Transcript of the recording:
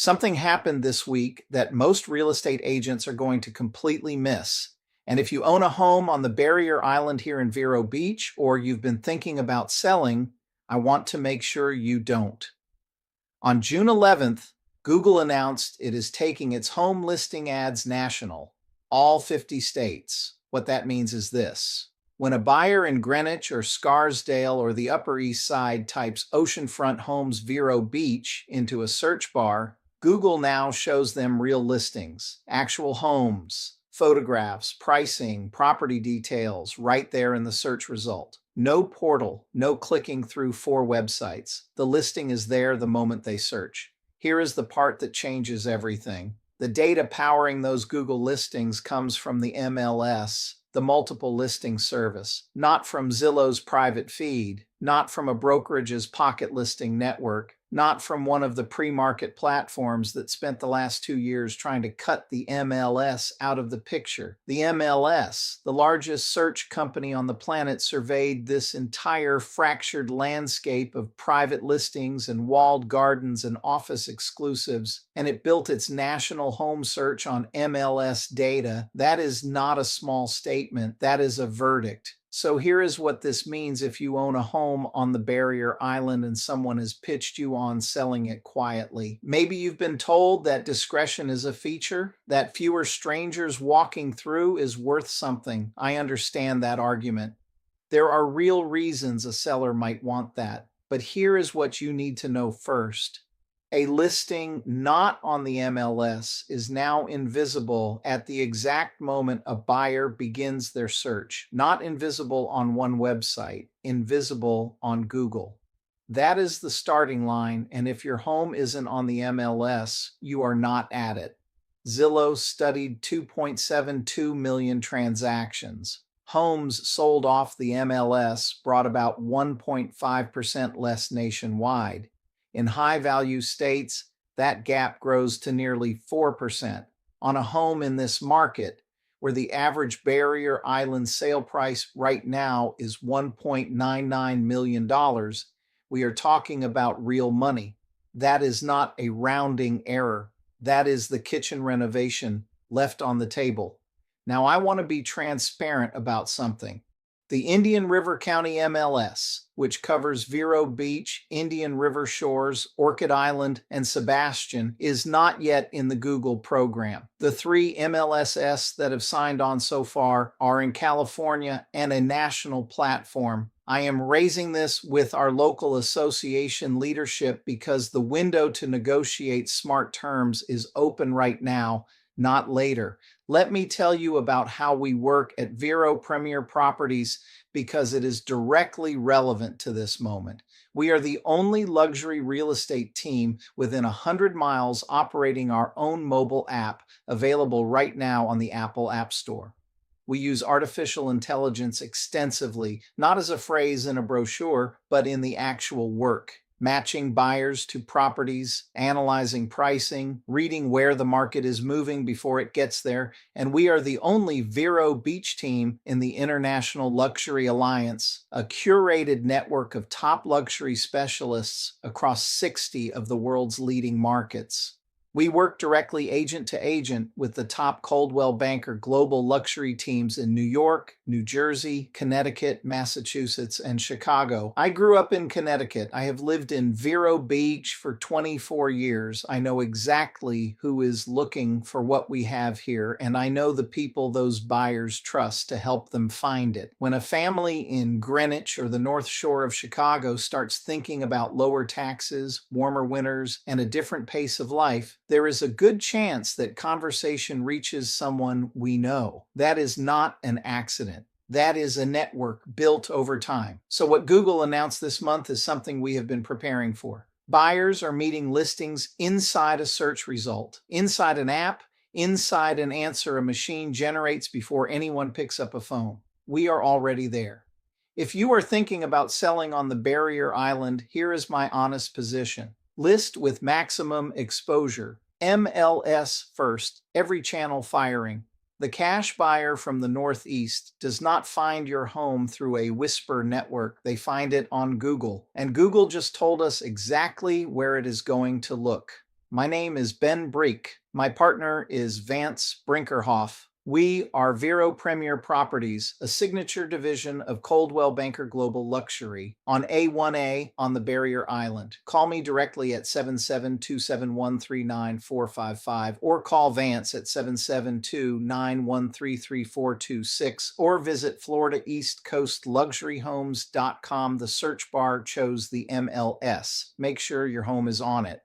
Something happened this week that most real estate agents are going to completely miss. And if you own a home on the barrier island here in Vero Beach, or you've been thinking about selling, I want to make sure you don't. On June 11th, Google announced it is taking its home listing ads national, all 50 states. What that means is this. When a buyer in Greenwich or Scarsdale or the Upper East Side types oceanfront homes Vero Beach into a search bar, Google now shows them real listings, actual homes, photographs, pricing, property details right there in the search result. No portal, no clicking through 4 websites. The listing is there the moment they search. Here is the part that changes everything. The data powering those Google listings comes from the MLS, the multiple listing service, not from Zillow's private feed, not from a brokerage's pocket listing network, not from one of the pre-market platforms that spent the last 2 years trying to cut the MLS out of the picture. The MLS, the largest search company on the planet, surveyed this entire fractured landscape of private listings and walled gardens and office exclusives, and it built its national home search on MLS data. That is not a small statement. That is a verdict. So here is what this means if you own a home on the barrier island and someone has pitched you on selling it quietly. Maybe you've been told that discretion is a feature, that fewer strangers walking through is worth something. I understand that argument. There are real reasons a seller might want that, but here is what you need to know first. A listing not on the MLS is now invisible at the exact moment a buyer begins their search. Not invisible on one website, invisible on Google. That is the starting line, and if your home isn't on the MLS, you are not at it. Zillow studied 2.72 million transactions. Homes sold off the MLS brought about 1.5% less nationwide. In high-value states, that gap grows to nearly 4%. On a home in this market, where the average barrier island sale price right now is $1.99 million, we are talking about real money. That is not a rounding error. That is the kitchen renovation left on the table. Now, I want to be transparent about something. The Indian River County MLS, which covers Vero Beach, Indian River Shores, Orchid Island, and Sebastian, is not yet in the Google program. The 3 MLSs that have signed on so far are in California and a national platform. I am raising this with our local association leadership because the window to negotiate smart terms is open right now, not later. Let me tell you about how we work at Vero Premier Properties because it is directly relevant to this moment. We are the only luxury real estate team within 100 miles operating our own mobile app, available right now on the Apple App Store. We use artificial intelligence extensively, not as a phrase in a brochure, but in the actual work. Matching buyers to properties, analyzing pricing, reading where the market is moving before it gets there, and we are the only Vero Beach team in the International Luxury Alliance, a curated network of top luxury specialists across 60 of the world's leading markets. We work directly agent to agent with the top Coldwell Banker global luxury teams in New York, New Jersey, Connecticut, Massachusetts, and Chicago. I grew up in Connecticut. I have lived in Vero Beach for 24 years. I know exactly who is looking for what we have here, and I know the people those buyers trust to help them find it. When a family in Greenwich or the North Shore of Chicago starts thinking about lower taxes, warmer winters, and a different pace of life, there is a good chance that conversation reaches someone we know. That is not an accident. That is a network built over time. So what Google announced this month is something we have been preparing for. Buyers are meeting listings inside a search result, inside an app, inside an answer a machine generates before anyone picks up a phone. We are already there. If you are thinking about selling on the barrier island, here is my honest position. List with maximum exposure. MLS first, every channel firing. The cash buyer from the Northeast does not find your home through a whisper network. They find it on Google. And Google just told us exactly where it is going to look. My name is Ben Breek. My partner is Vance Brinkerhoff. We are Vero Premier Properties, a signature division of Coldwell Banker Global Luxury on A1A on the Barrier Island. Call me directly at 772713945 or call Vance at 77291333426 or visit FloridaEastCoastLuxuryHomes.com. The search bar chose the MLS. Make sure your home is on it.